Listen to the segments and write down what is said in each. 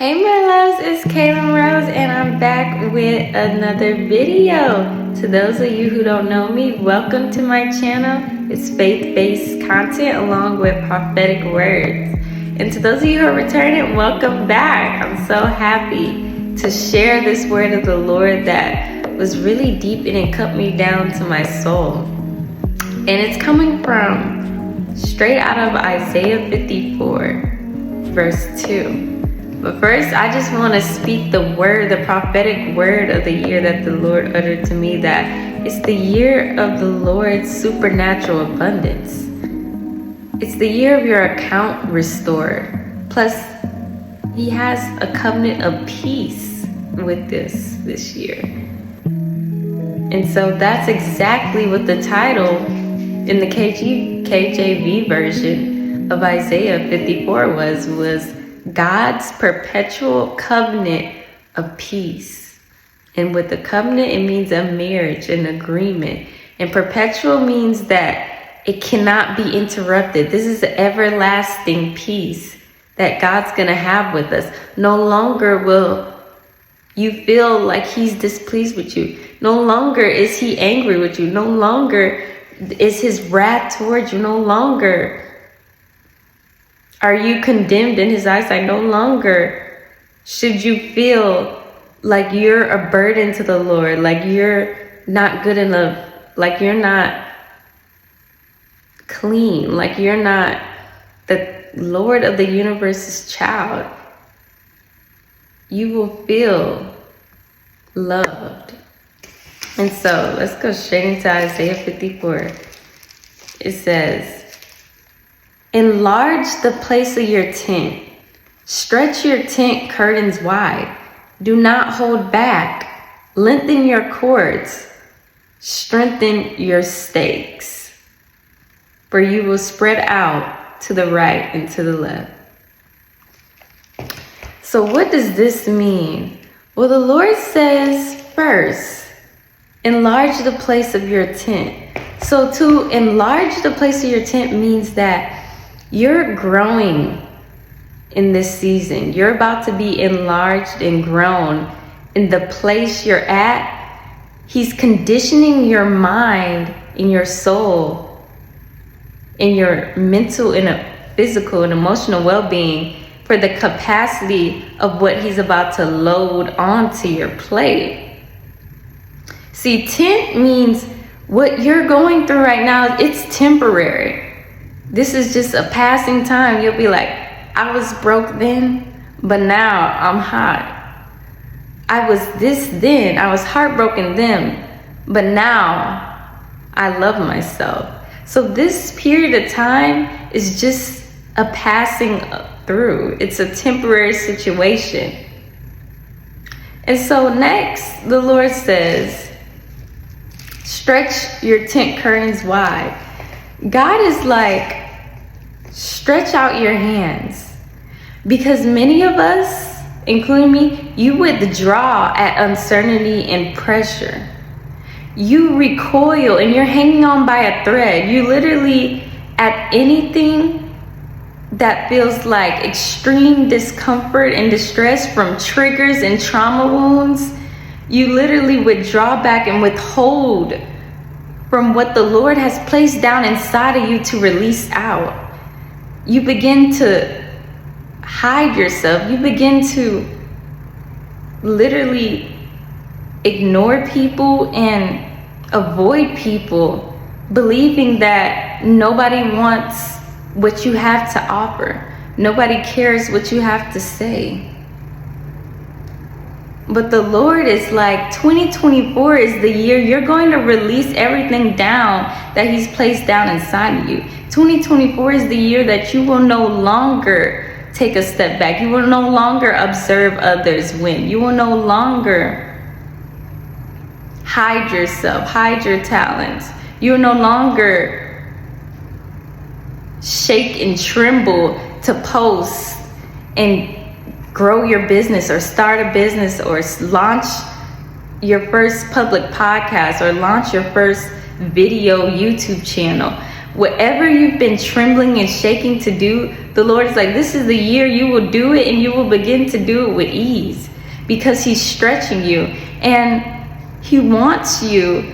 Hey my loves, it's Kaylin Rose and I'm back with another video. To those of you who don't know me, welcome to my channel. It's faith-based content along with prophetic words. And to those of you who are returning, welcome back. I'm so happy to share this word of the Lord that was really deep and it cut me down to my soul. And it's coming from straight out of Isaiah 54, verse 2. But first, I just want to speak the word, the prophetic word of the year that the Lord uttered to me, that it's the year of the Lord's supernatural abundance. It's the year of your account restored. Plus, He has a covenant of peace with this year. And so that's exactly what the title in the NKJV version of Isaiah 54 was God's perpetual covenant of peace. And with the covenant, it means a marriage, an agreement. And perpetual means that it cannot be interrupted. This is the everlasting peace that God's going to have with us. No longer will you feel like He's displeased with you. No longer is He angry with you. No longer is His wrath towards you. No longer are you condemned in His eyesight? No longer should you feel like you're a burden to the Lord, like you're not good enough, like you're not clean, like you're not the Lord of the universe's child. You will feel loved. And so let's go straight into Isaiah 54. It says, "Enlarge the place of your tent. Stretch your tent curtains wide. Do not hold back. Lengthen your cords. Strengthen your stakes. For you will spread out to the right and to the left." So what does this mean? Well, the Lord says first, enlarge the place of your tent. So to enlarge the place of your tent means that you're growing in this season. You're about to be enlarged and grown in the place you're at. He's conditioning your mind and your soul and your mental and physical and emotional well-being for the capacity of what He's about to load onto your plate. See, tent means what you're going through right now, it's temporary. This is just a passing time. You'll be like, I was broke then, but now I'm hot. I was this then. I was heartbroken then, but now I love myself. So this period of time is just a passing through. It's a temporary situation. And so next, the Lord says, stretch your tent curtains wide. God is like, stretch out your hands, because many of us, including me, you withdraw at uncertainty and pressure. You recoil and you're hanging on by a thread. You literally, at anything that feels like extreme discomfort and distress from triggers and trauma wounds, you literally withdraw back and withhold from what the Lord has placed down inside of you to release out. You begin to hide yourself. You begin to literally ignore people and avoid people, believing that nobody wants what you have to offer. Nobody cares what you have to say. But the Lord is like, 2024 is the year you're going to release everything down that He's placed down inside of you. 2024 is the year that you will no longer take a step back. You will no longer observe others win. You will no longer hide yourself, hide your talents. You will no longer shake and tremble to post and grow your business or start a business or launch your first public podcast or launch your first video YouTube channel. Whatever you've been trembling and shaking to do, The Lord is like, this is the year you will do it, and you will begin to do it with ease, because he's stretching you, and he wants you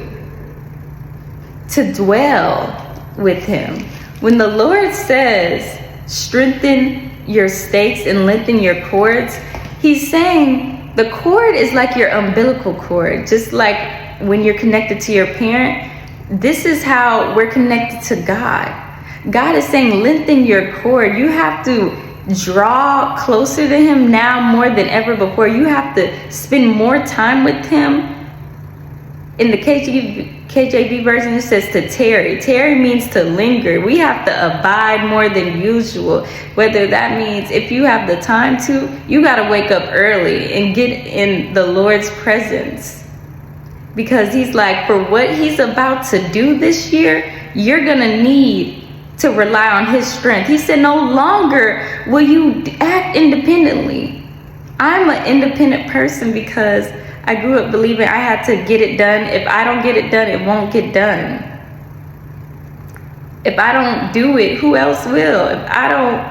to dwell with him. When the Lord says, strengthen your stakes and lengthen your cords, he's saying the cord is like your umbilical cord. Just like when you're connected to your parent, this is how we're connected to God. God is saying, lengthen your cord. You have to draw closer to him now more than ever before. You have to spend more time with him. In the KJV version, it says to tarry. Tarry means to linger. We have to abide more than usual. Whether that means, if you have the time to, you got to wake up early and get in the Lord's presence. Because he's like, for what he's about to do this year, you're going to need to rely on his strength. He said, no longer will you act independently. I'm an independent person because I grew up believing I had to get it done. If I don't get it done, it won't get done. If I don't do it, who else will? If I don't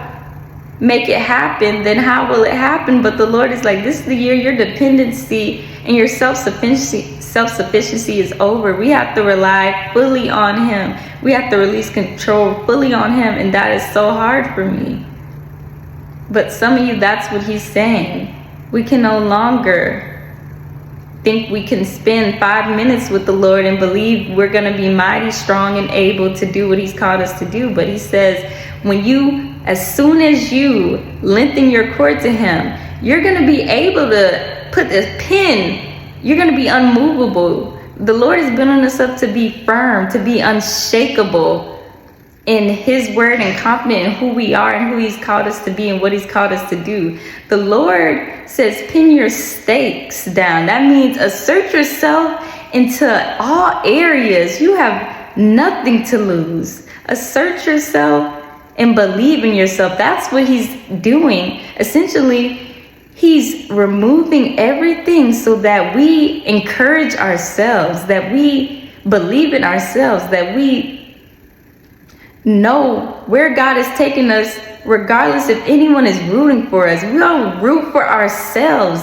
make it happen, then how will it happen? But the Lord is like, this is the year your dependency and your self-sufficiency is over. We have to rely fully on him. We have to release control fully on him. And that is so hard for me. But some of you, that's what he's saying. We can no longer think we can spend 5 minutes with the Lord and believe we're going to be mighty, strong, and able to do what he's called us to do. But he says, as soon as you lengthen your cord to him, you're going to be able to put this pin. You're going to be unmovable. The Lord is building us up to be firm, to be unshakable in his word, and confident in who we are and who he's called us to be and what he's called us to do. The Lord says, pin your stakes down. That means assert yourself into all areas. You have nothing to lose. Assert yourself and believe in yourself. That's what he's doing. Essentially, he's removing everything so that we encourage ourselves, that we believe in ourselves, that we know where God is taking us, regardless if anyone is rooting for us. We don't root for ourselves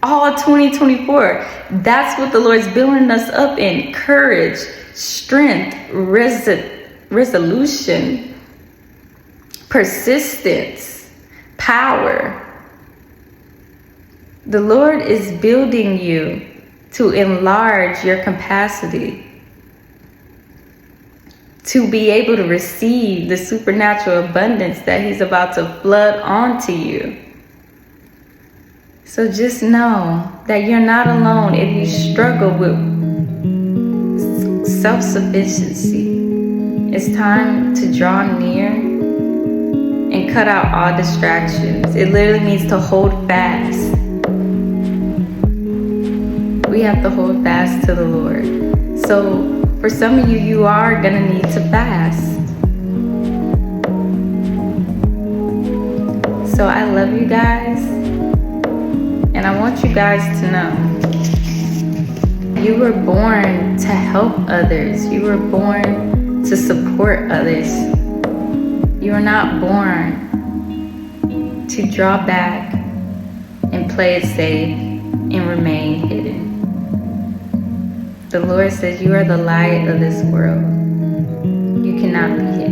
all 2024. That's what the Lord's building us up in: courage, strength, resolution, persistence, power. The Lord is building you to enlarge your capacity, to be able to receive the supernatural abundance that he's about to flood onto you. So just know that you're not alone if you struggle with self-sufficiency. It's time to draw near and cut out all distractions. It literally means to hold fast. We have to hold fast to the Lord. So for some of you, you are going to need to fast. So I love you guys. And I want you guys to know, you were born to help others. You were born to support others. You are not born to draw back and play it safe and remain hidden. The Lord says you are the light of this world. You cannot be hidden.